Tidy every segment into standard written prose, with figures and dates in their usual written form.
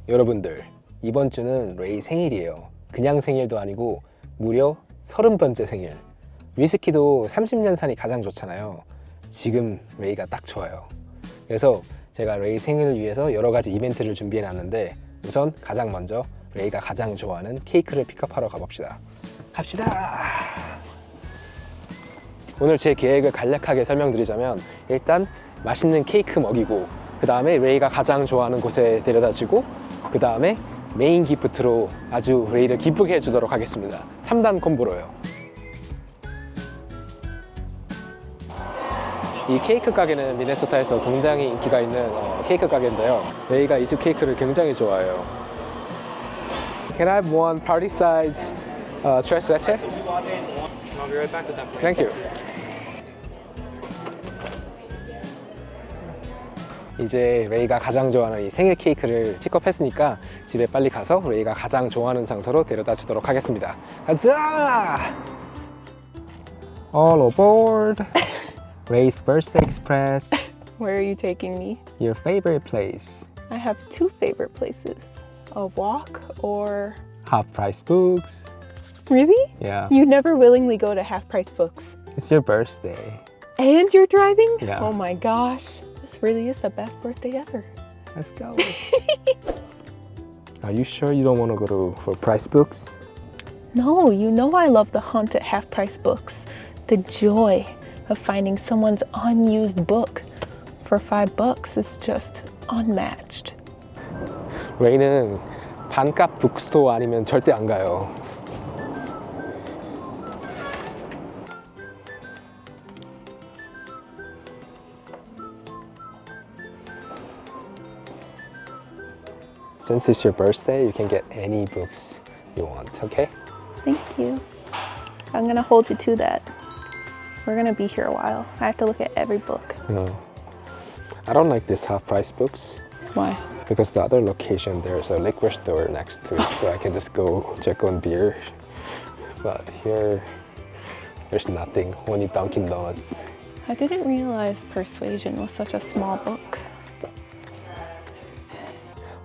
여러분들, 이번 주는 레이 생일이에요. 그냥 생일도 아니고 무려 30번째 생일. 위스키도 30년 산이 가장 좋잖아요. 지금 레이가 딱 좋아요. 그래서 제가 레이 생일을 위해서 여러 가지 이벤트를 준비해 놨는데 우선 가장 먼저 레이가 가장 좋아하는 케이크를 픽업하러 가봅시다. 갑시다. 오늘 제 계획을 간략하게 설명드리자면 일단 맛있는 케이크 먹이고 그 다음에 레이가 가장 좋아하는 곳에 데려다주고 그 다음에 메인 기프트로 아주 레이를 기쁘게 해주도록 하겠습니다. 3단 콤보로요. 이 케이크 가게는 미네소타에서 굉장히 인기가 있는 케이크 가게인데요. 레이가 이 집 케이크를 굉장히 좋아해요. Can I have one party size tres leche? I'll be right back with that. Thank you. 이제 레이가 가장 좋아하는 이 생일 케이크를 픽업했으니까 집에 빨리 가서 레이가 가장 좋아하는 장소로 데려다 주도록 하겠습니다. 가자! All aboard! Ray's Birthday Express. Where are you taking me? Your favorite place. I have two favorite places. A walk or... Half-price books. Really? Yeah. You never willingly go to half-price books. It's your birthday. And you're driving? Yeah. Oh my gosh. This really is the best birthday ever. Let's go. Are you sure you don't want to go for price books? No, you know I love the hunt at half-price books. The joy of finding someone's unused book for $5 is just unmatched. 레이는 반값 북스토어 아니면 절대 안 가요. Since it's your birthday, you can get any books you want, okay? Thank you. I'm gonna hold you to that. We're gonna be here a while. I have to look at every book. No. I don't like this half-price books Why? because the other location there's a liquor store next to it, so I can just go check on beer. But here, there's nothing. Only Dunkin' Donuts. I didn't realize Persuasion was such a small book.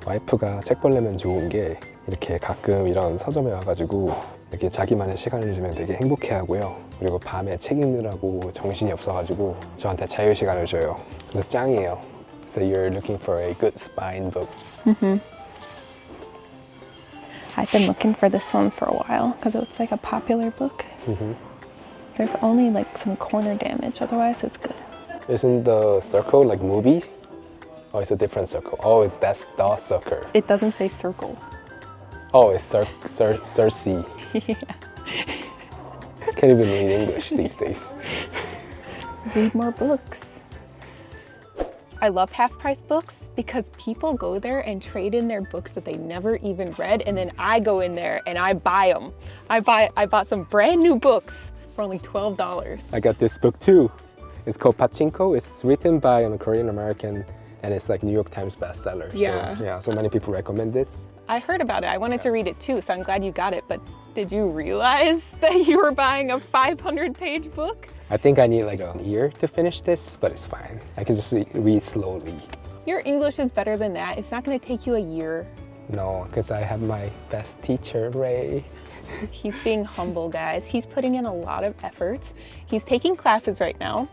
와이프가 책 보려면 좋은 게 이렇게 가끔 이런 서점에 와가지고 이렇게 자기만의 시간을 주면 되게 행복해하고요. 그리고 밤에 책 읽느라고 정신이 없어가지고 저한테 자유 시간을 줘요. 그래서 짱이에요. So you're looking for a good spine book. I've been looking for this one for a while because it's like a popular book. There's only like some corner damage, otherwise it's good. Isn't the circle like movie? Oh, it's a different circle. Oh, that's the circle. It doesn't say circle. Oh, it's Cersei. Yeah. Can't even read English these days. Read more books. I love half-price books because people go there and trade in their books that they never even read, and then I go in there and I buy them. I bought some brand new books for only $12. I got this book too. It's called Pachinko. It's written by a Korean American and it's like New York Times bestseller. Yeah. So many people recommend this. I heard about it. I wanted to read it too, so I'm glad you got it. But did you realize that you were buying a 500-page book? I think I need like a year to finish this, but it's fine. I can just read slowly. Your English is better than that. It's not going to take you a year. No, because I have my best teacher, Ray. He's being humble, guys. He's putting in a lot of effort. He's taking classes right now.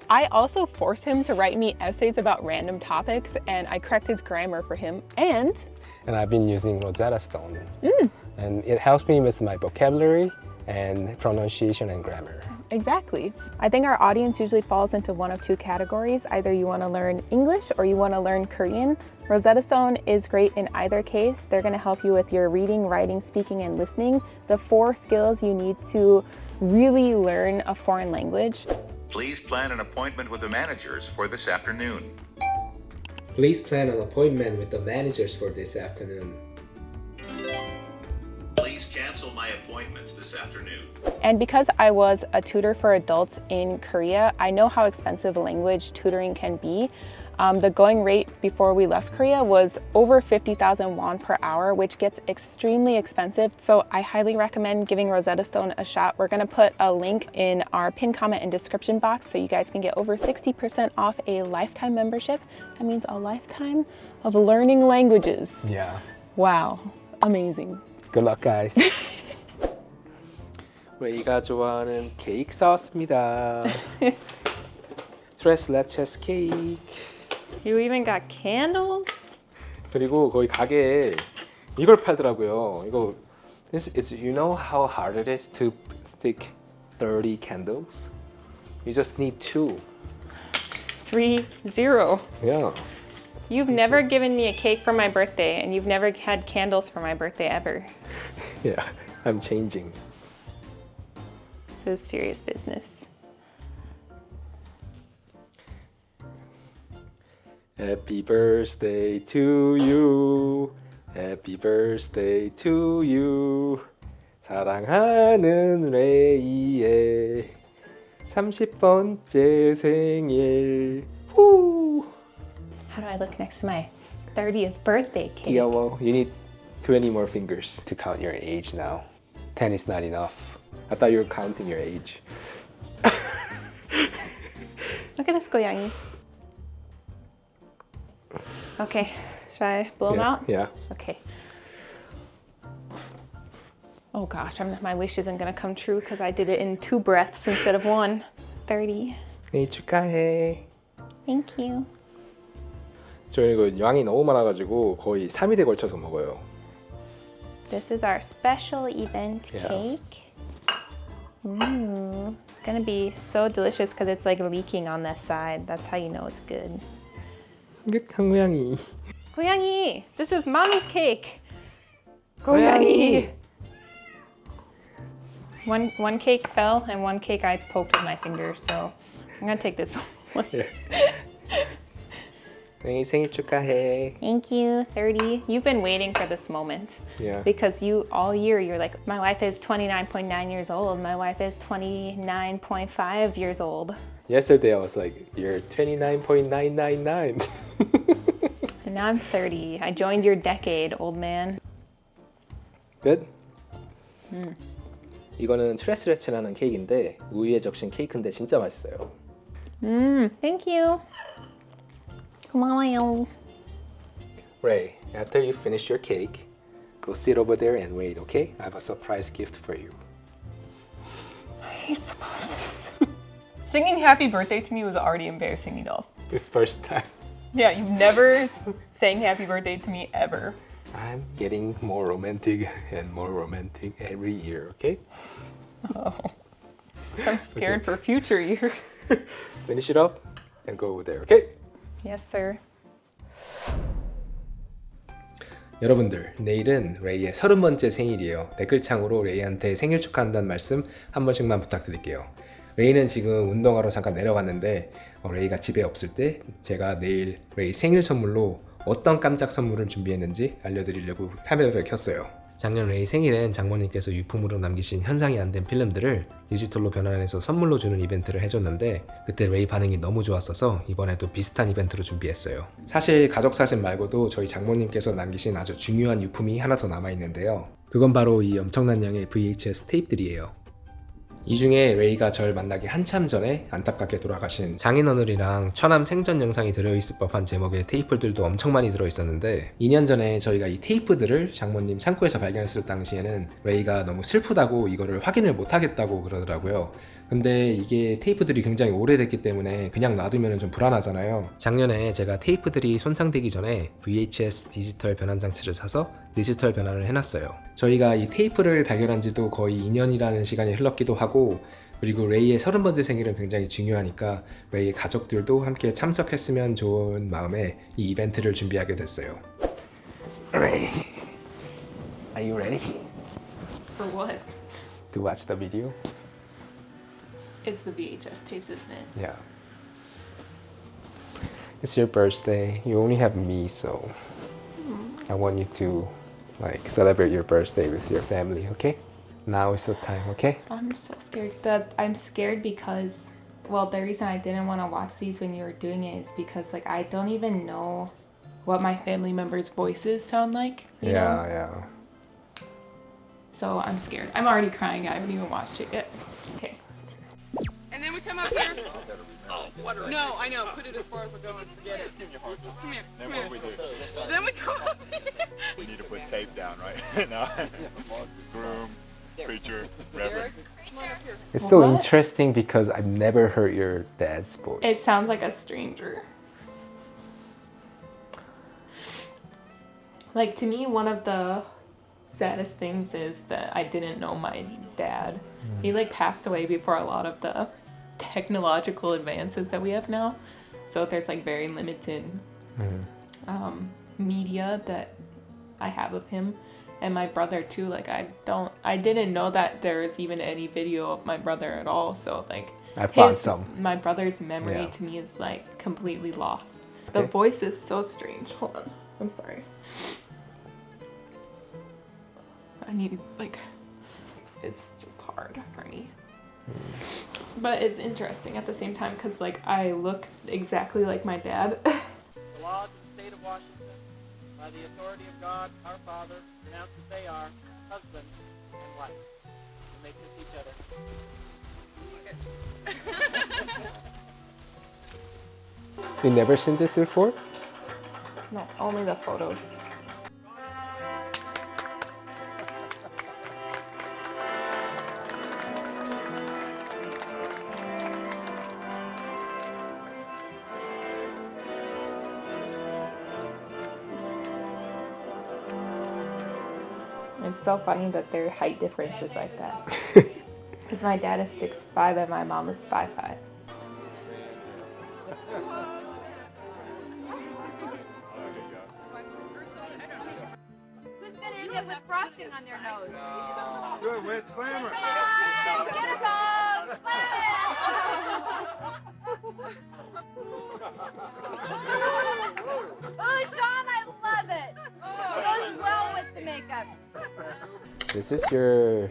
I also force him to write me essays about random topics, and I correct his grammar for him. And I've been using Rosetta Stone. And it helps me with my vocabulary and pronunciation and grammar. exactly. I think our audience usually falls into one of two categories. Either you want to learn English or you want to learn Korean. Rosetta Stone is great in either case. They're going to help you with your reading, writing, speaking, and listening. The 4 skills you need to really learn a foreign language. Please plan an appointment with the managers for this afternoon. Please plan an appointment with the managers for this afternoon. Please cancel my appointments this afternoon. And because I was a tutor for adults in Korea, I know how expensive language tutoring can be. The going rate before we left Korea was over 50,000 won per hour, which gets extremely expensive. So I highly recommend giving Rosetta Stone a shot. We're gonna put a link in our pinned comment and description box so you guys can get over 60% off a lifetime membership. That means a lifetime of learning languages. Yeah. Wow, amazing. Good luck, guys. 레이가 좋아하는 케이크 사왔습니다. Tres leches 케이크. You even got candles? 그리고 거기 가게에 이걸 팔더라고요. 이거 you know how hard it is to stick 30 candles? You just need 2. 3-0. Yeah. You've never given me a cake for my birthday, and you've never had candles for my birthday ever. Yeah. I'm changing. This is serious business. Happy birthday to you. Happy birthday to you. 사랑하는 레이의 30번째 생일. 후. How do I look next to my 30th birthday cake? 귀여워. You need 20 more fingers to count your age now. 10 is not enough. I thought you were counting your age. Look at this goyangi. Okay, should I blow them out? Yeah. Okay. Oh gosh, my wish isn't gonna come true because I did it in 2 breaths instead of 1. 30. 생일 축하해. Thank you. 저희 이거 양이 너무 많아가지고 거의 3일에 걸쳐서 먹어요. This is our special event Yeah. cake. Ooh, it's gonna be so delicious because it's like leaking on this side. That's how you know it's good. 향긋한 고양이. 고양이, this is mommy's cake. 고양이. One cake fell and one cake I poked with my finger, so I'm gonna take this one. 생일 축하해. Thank you, 30. You've been waiting for this moment. Yeah. Because all year you're like, my wife is 29.9 years old. My wife is 29.5 years old. Yesterday I was like, you're 29.999. And now I'm 30. I joined your decade, old man. Good? 이거는 트레스레츠라는 케이크인데 우유에 적신 케이크인데 진짜 맛있어요. Thank you. 고마워요. Ray, after you finish your cake, go sit over there and wait, okay? I have a surprise gift for you. I hate surprises. Singing happy birthday to me was already embarrassing enough. This first time. Yeah, you've never sang happy birthday to me ever. I'm getting more romantic and more romantic every year, okay? Oh. I'm scared for future years. Finish it up and go over there, okay? Yes, sir. 여러분들, 내일은 레이의 30번째 생일이에요. 댓글창으로 레이한테 생일 축하한다는 말씀 한 번씩만 부탁드릴게요. 레이는 지금 운동하러 잠깐 내려갔는데 레이가 집에 없을 때 제가 내일 레이 생일 선물로 어떤 깜짝 선물을 준비했는지 알려드리려고 카메라를 켰어요. 작년 레이 생일엔 장모님께서 유품으로 남기신 현상이 안 된 필름들을 디지털로 변환해서 선물로 주는 이벤트를 해줬는데 그때 레이 반응이 너무 좋았어서 이번에도 비슷한 이벤트로 준비했어요. 사실 가족 사진 말고도 저희 장모님께서 남기신 아주 중요한 유품이 하나 더 남아있는데요. 그건 바로 이 엄청난 양의 VHS 테이프들이에요. 이 중에 레이가 절 만나기 한참 전에 안타깝게 돌아가신 장인어른이랑 처남 생전 영상이 들어있을 법한 제목의 테이프들도 엄청 많이 들어있었는데 2년 전에 저희가 이 테이프들을 장모님 창고에서 발견했을 당시에는 레이가 너무 슬프다고 이거를 확인을 못하겠다고 그러더라고요. 근데 이게 테이프들이 굉장히 오래됐기 때문에 그냥 놔두면 좀 불안하잖아요. 작년에 제가 테이프들이 손상되기 전에 VHS 디지털 변환 장치를 사서 디지털 변환을 해놨어요. 저희가 이 테이프를 발견한 지도 거의 2년이라는 시간이 흘렀기도 하고 그리고 레이의 30번째 생일은 굉장히 중요하니까 레이의 가족들도 함께 참석했으면 좋은 마음에 이 이벤트를 준비하게 됐어요. Ray, are you ready For what? to watch the video? It's the VHS tapes, isn't it? Yeah. It's your birthday. You only have me, so I want you to celebrate your birthday with your family, okay? Now is the time, okay? I'm so scared. I'm scared because well, the reason I didn't want to watch these when you were doing it is because like I don't even know what my family members' voices sound like. You know? yeah. So I'm scared. I'm already crying. I haven't even watched it yet. Okay. And then we come up here. No, I know. Put it as far as we're going. Forget it. Come here. Then what do we do? Then we come up here. We need to put tape down, right? No. Groom, preacher, reverend. It's so What? interesting because I've never heard your dad's voice. It sounds like a stranger. Like to me, one of the saddest things is that I didn't know my dad. He like passed away before a lot of the technological advances that we have now. So there's like very limited media that I have of him. And my brother too, like I didn't know that there's even any video of my brother at all. So like I found some. my brother's memory Yeah. to me is like completely lost. The Okay. voice is so strange. Hold on, I'm sorry. I need like, it's just hard for me. But it's interesting at the same time because like I look exactly like my dad. The laws of the state of Washington, by the authority of God, our Father, pronounce that they are husband and wife. And they kiss each other. You never seen this before? No, only the photos. It's so funny that their height difference is like that. Because my dad is 6'5" and my mom is 5'5". Who's gonna end up with frosting on their nose? Do it, Wit, slammer. Get a bone! Oh, Sean, I love it. It goes well with the makeup. This is your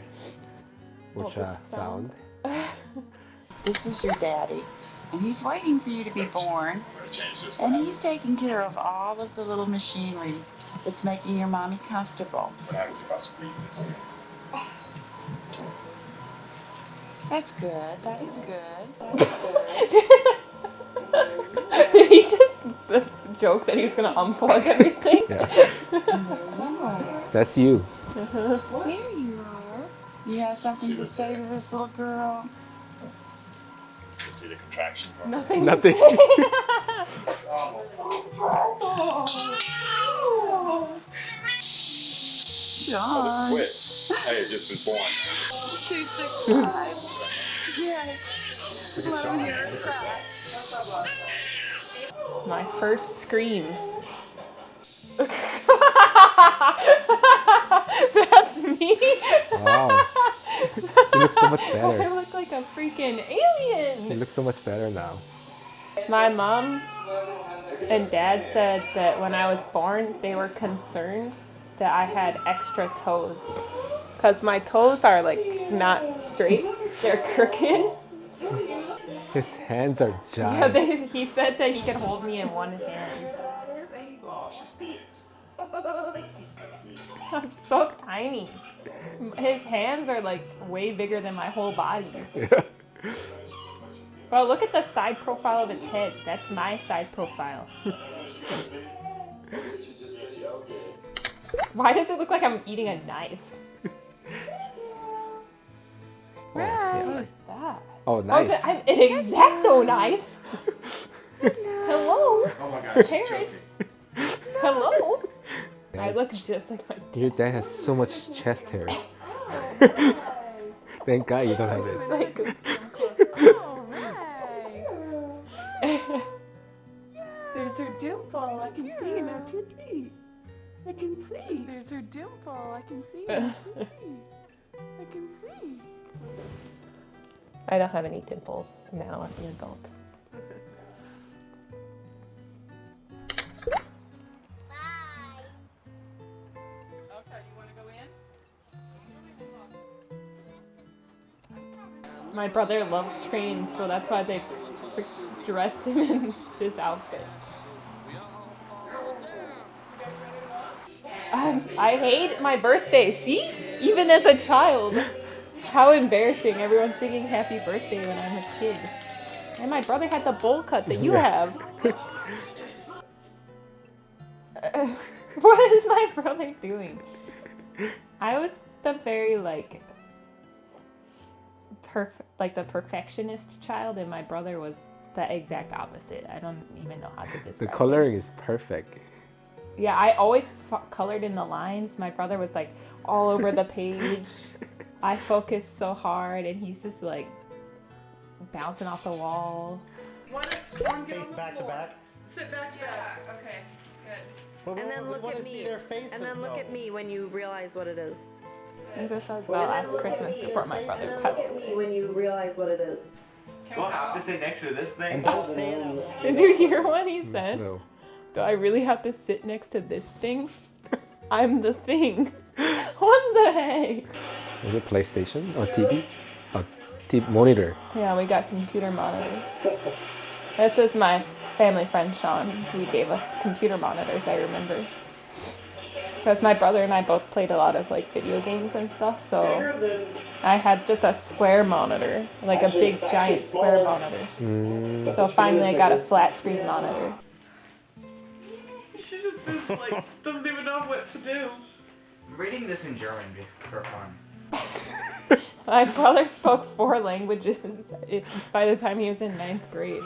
What ultra was sound. This is your daddy, and he's waiting for you to be born, and he's taking care of all of the little machinery that's making your mommy comfortable. That's good. That is good. That's good. Did he just joke that he was gonna unplug everything? Yeah. And there you are. That's you. There you are. You have something to say to this little girl? See the contractions on Nothing. Nothing. John. Wit. Hey, it just was born. 265. Yes. Let him hear it cry. My first screams. That's me. Wow. You look so much I better. look like a freaking alien. You look so much better now. My mom and dad said that when I was born, they were concerned that I had extra toes. Because my toes are like not straight, they're crooked. His hands are Yeah, giant. he said that he could hold me in one hand. I'm so tiny. His hands are like way bigger than my whole body. Bro, look at the side profile of his head. That's my side profile. Why does it look like I'm eating a knife? yeah. What is that? Oh, Oh, nice. an X-Acto knife. Hello. Oh my gosh, Parents. Hello. I Yes. look just like my Your dad has so much chest hair. Thank God you don't have it. like. There's her dimple. I can see in her teeth. I can see. There's her dimple. I can see in her teeth. I can see. I don't have any dimples now as an adult. Okay, you want to go in? My brother loved trains, so that's why they dressed him in this outfit. I hate my birthday. See? Even as a child. How embarrassing. Everyone's singing happy birthday when I'm a kid. And my brother had the bowl cut that you have. What is my brother doing? I was the very like the perfectionist child, and my brother was the exact opposite. I don't even know how to describe The coloring is perfect. Yeah, I always colored in the lines. My brother was like all over the page. I focused so hard, and he's just like bouncing off the wall. Face back to back. Sit back, yeah. Okay, good. And then look at me. And then look at me when you realize what it is. I think this was the last Christmas before my brother passed away. When you realize what it is. Do I have to sit next to this thing? Did you hear what he said? No. Do I really have to sit next to this thing? I'm the thing. What the heck? Was it PlayStation or TV? Oh, monitor. Yeah, we got computer monitors. This is my family friend Sean. He gave us computer monitors, I remember. Because my brother and I both played a lot of like video games and stuff, so I had just a square monitor, like a big giant square monitor. So finally I got a flat screen monitor. She just is like, doesn't even know what to do. Reading this in German for fun. My brother spoke 4 languages by the time he was in 9th grade.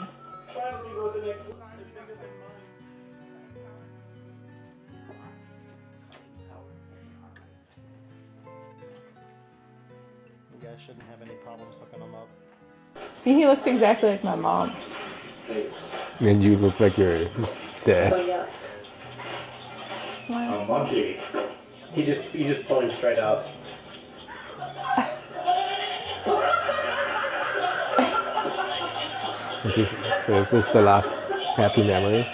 You guys shouldn't have any problems hooking them up. See, he looks exactly like my mom. And you look like your dad. Monkey. You just pull him straight out. This is the last happy memory.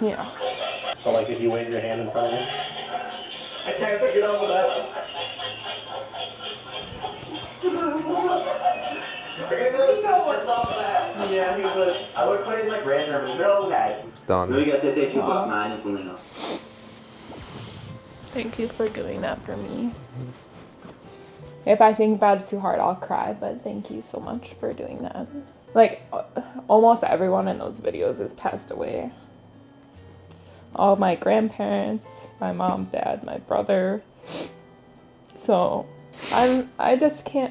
Yeah. So like if you wave your hand in front of him. I can't get over that. Yeah, he was. I would put in like random no guys. It's done. Thank you for doing that for me. If I think about it too hard, I'll cry, but thank you so much for doing that. Like, almost everyone in those videos has passed away. All my grandparents, my mom, dad, my brother. So, I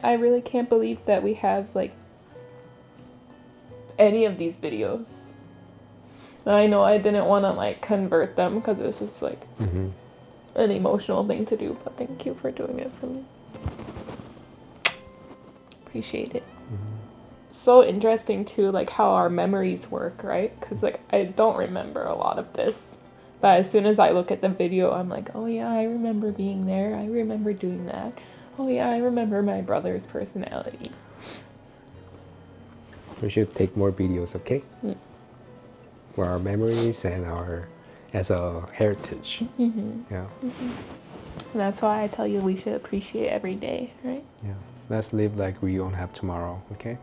really can't believe that we have, like, any of these videos. I know I didn't want to, like, convert them because it's just, like, an emotional thing to do, but thank you for doing it for me. Appreciate it. So interesting too, like how our memories work, right? Because like I don't remember a lot of this, but as soon as I look at the video, I'm like, oh yeah, I remember being there. I remember doing that. Oh yeah, I remember my brother's personality. We should take more videos, okay? For our memories and as a heritage. Yeah. That's why I tell you we should appreciate every day, right? Yeah. Let's live like we don't have tomorrow, okay?